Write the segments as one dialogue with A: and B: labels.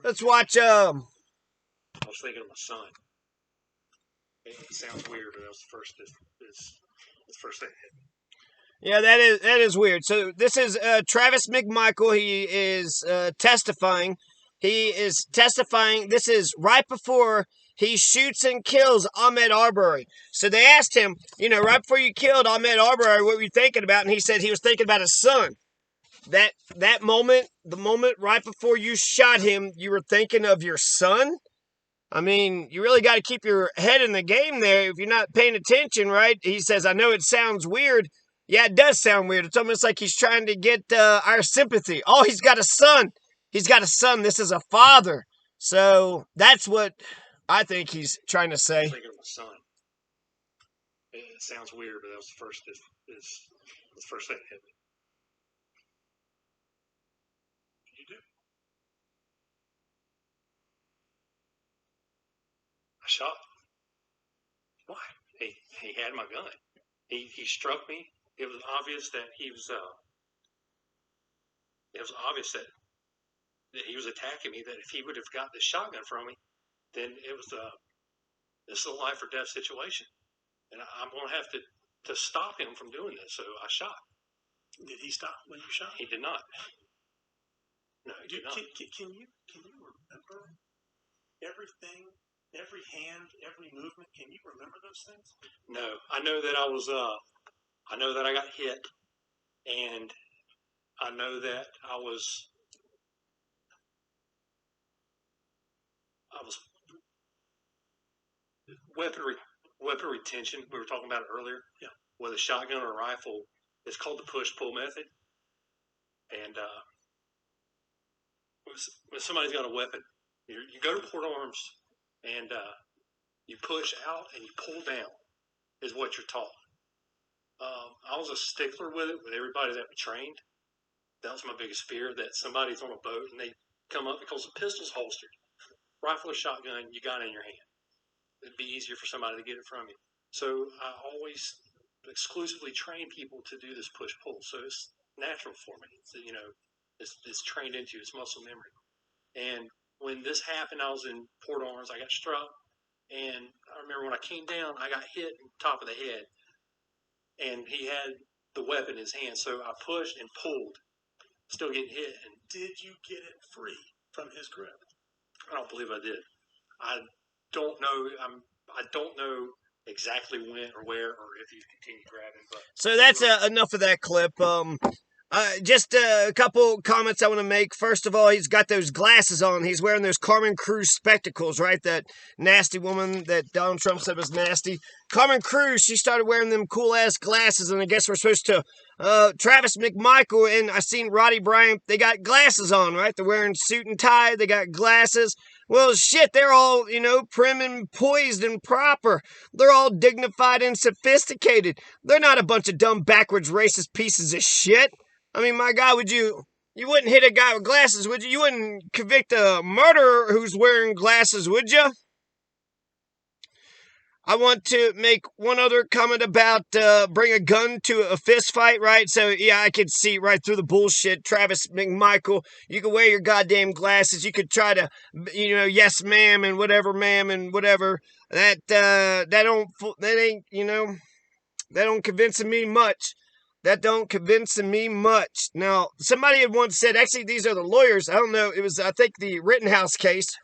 A: Let's watch.
B: I was thinking of my son. It sounds weird, but that was the first thing that hit me.
A: Yeah, that is weird. So this is Travis McMichael. He is testifying. He is testifying. This is right before he shoots and kills Ahmaud Arbery. So they asked him, right before you killed Ahmaud Arbery, what were you thinking about? And he said he was thinking about his son. That moment, the moment right before you shot him, you were thinking of your son? I mean, you really got to keep your head in the game there if you're not paying attention, right? He says, I know it sounds weird. Yeah, it does sound weird. It's almost like he's trying to get our sympathy. Oh, he's got a son. He's got a son. This is a father. So that's what I think he's trying to say.
B: I was thinking of my son. It sounds weird, but that was the first thing that hit me. You do? I shot. Why? He had my gun. He struck me. It was obvious that he was. It was obvious that he was attacking me. That if he would have got the shotgun from me, then this is a life or death situation, and I'm going to have to stop him from doing this. So I shot.
C: Did he stop when you shot?
B: He did not. No, he did not.
C: Can you remember everything? Every hand, every movement. Can you remember those things?
B: No, I know that I was. I know that I got hit, and I know that I was weapon retention. We were talking about it earlier.
C: Yeah.
B: With a shotgun or a rifle, it's called the push-pull method. And when somebody's got a weapon, you go to port arms and you push out and you pull down is what you're taught. I was a stickler with it, with everybody that we trained. That was my biggest fear, that somebody's on a boat and they come up because the pistol's holstered. Rifle or shotgun, you got it in your hand. It'd be easier for somebody to get it from you. So I always exclusively train people to do this push-pull. So it's natural for me. It's trained into you. It's muscle memory. And when this happened, I was in Port Arms. I got struck. And I remember when I came down, I got hit in the top of the head. And he had the weapon in his hand. So I pushed and pulled, still getting hit. And
C: did you get it free from his grip?
B: I don't believe I did. I don't know. I don't know exactly when or where or if he continued grabbing. But
A: so that's enough of that clip. Just a couple comments I want to make. First of all, he's got those glasses on. He's wearing those Carmen Cruz spectacles, right? That nasty woman that Donald Trump said was nasty. Carmen Cruz, she started wearing them cool-ass glasses, and I guess we're supposed to... Travis McMichael and I seen Roddy Bryant, they got glasses on, right? They're wearing suit and tie. They got glasses. Well, shit, they're all, prim and poised and proper. They're all dignified and sophisticated. They're not a bunch of dumb, backwards, racist pieces of shit. I mean, my God, you wouldn't hit a guy with glasses, would you? You wouldn't convict a murderer who's wearing glasses, would you? I want to make one other comment about bring a gun to a fist fight, right? So, yeah, I could see right through the bullshit. Travis McMichael, you could wear your goddamn glasses. You could try to, yes, ma'am, and whatever, ma'am, and whatever. That don't convince me much. That don't convince me much. Now, somebody had once said, actually, these are the lawyers. I don't know. It was, I think, the Rittenhouse case.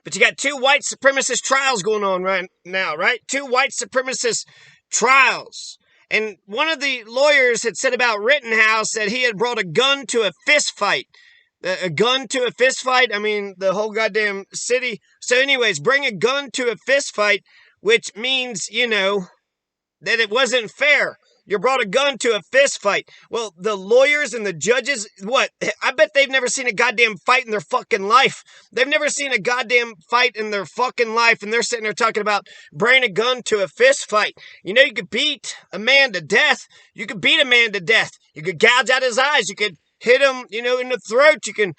A: But you got two white supremacist trials going on right now, right? Two white supremacist trials. And one of the lawyers had said about Rittenhouse that he had brought a gun to a fist fight. A gun to a fist fight? I mean, the whole goddamn city. So anyways, bring a gun to a fist fight, which means, that it wasn't fair. You brought a gun to a fist fight. Well, the lawyers and the judges, what? I bet they've never seen a goddamn fight in their fucking life. They've never seen a goddamn fight in their fucking life, and they're sitting there talking about bringing a gun to a fist fight. You could beat a man to death. You could beat a man to death. You could gouge out his eyes. You could hit him, in the throat. You can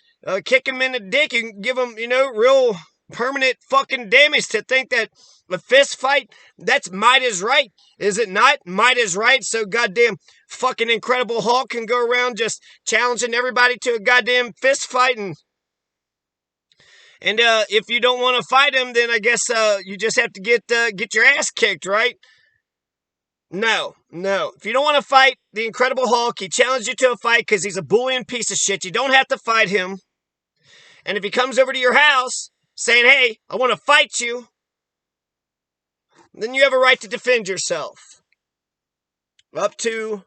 A: kick him in the dick. You can give him, real permanent fucking damage. To think that a fist fight, that's might is right. Is it not? Might is right. So goddamn fucking Incredible Hulk can go around just challenging everybody to a goddamn fist fight, and And if you don't want to fight him, then I guess you just have to get your ass kicked, right? No. If you don't want to fight the Incredible Hulk, he challenged you to a fight because he's a bullying piece of shit. You don't have to fight him. And if he comes over to your house saying, hey, I want to fight you, then you have a right to defend yourself. Up to,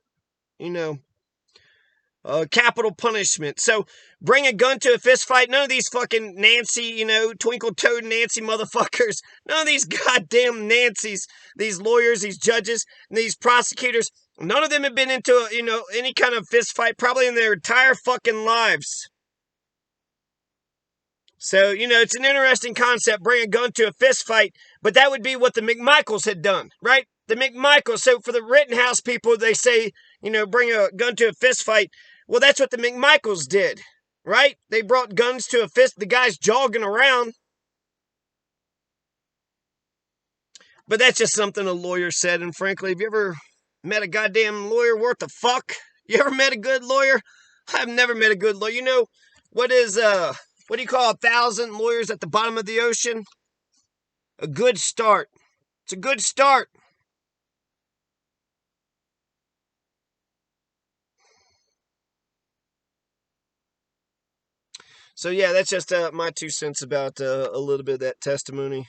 A: capital punishment. So bring a gun to a fist fight. None of these fucking Nancy, twinkle toed Nancy motherfuckers. None of these goddamn Nancys, these lawyers, these judges, these prosecutors. None of them have been into any kind of fist fight probably in their entire fucking lives. So, it's an interesting concept, bring a gun to a fist fight, but that would be what the McMichael's had done, right? The McMichael's. So for the Rittenhouse people, they say, bring a gun to a fist fight. Well, that's what the McMichael's did, right? They brought guns to a fist. The guy's jogging around. But that's just something a lawyer said. And frankly, have you ever met a goddamn lawyer worth a fuck? You ever met a good lawyer? I've never met a good lawyer. What do you call 1,000 lawyers at the bottom of the ocean? A good start. It's a good start. So yeah, that's just my 2 cents about a little bit of that testimony.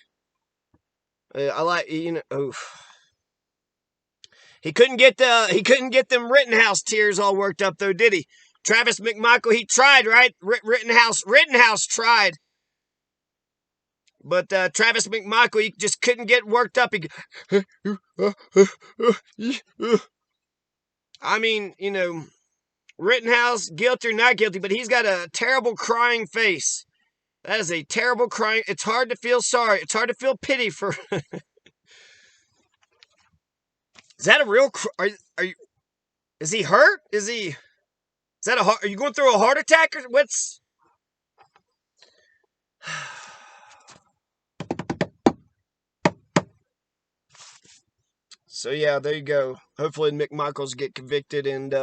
A: I like, he couldn't get them Rittenhouse tears all worked up though, did he? Travis McMichael, he tried, right? Rittenhouse tried. But Travis McMichael, he just couldn't get worked up. I mean, Rittenhouse, guilty or not guilty, but he's got a terrible crying face. That is a terrible crying. It's hard to feel sorry. It's hard to feel pity for. Is that a real? Are you? Is he hurt? Is that a? Are you going through a heart attack or what's? So yeah, there you go. Hopefully McMichael's get convicted and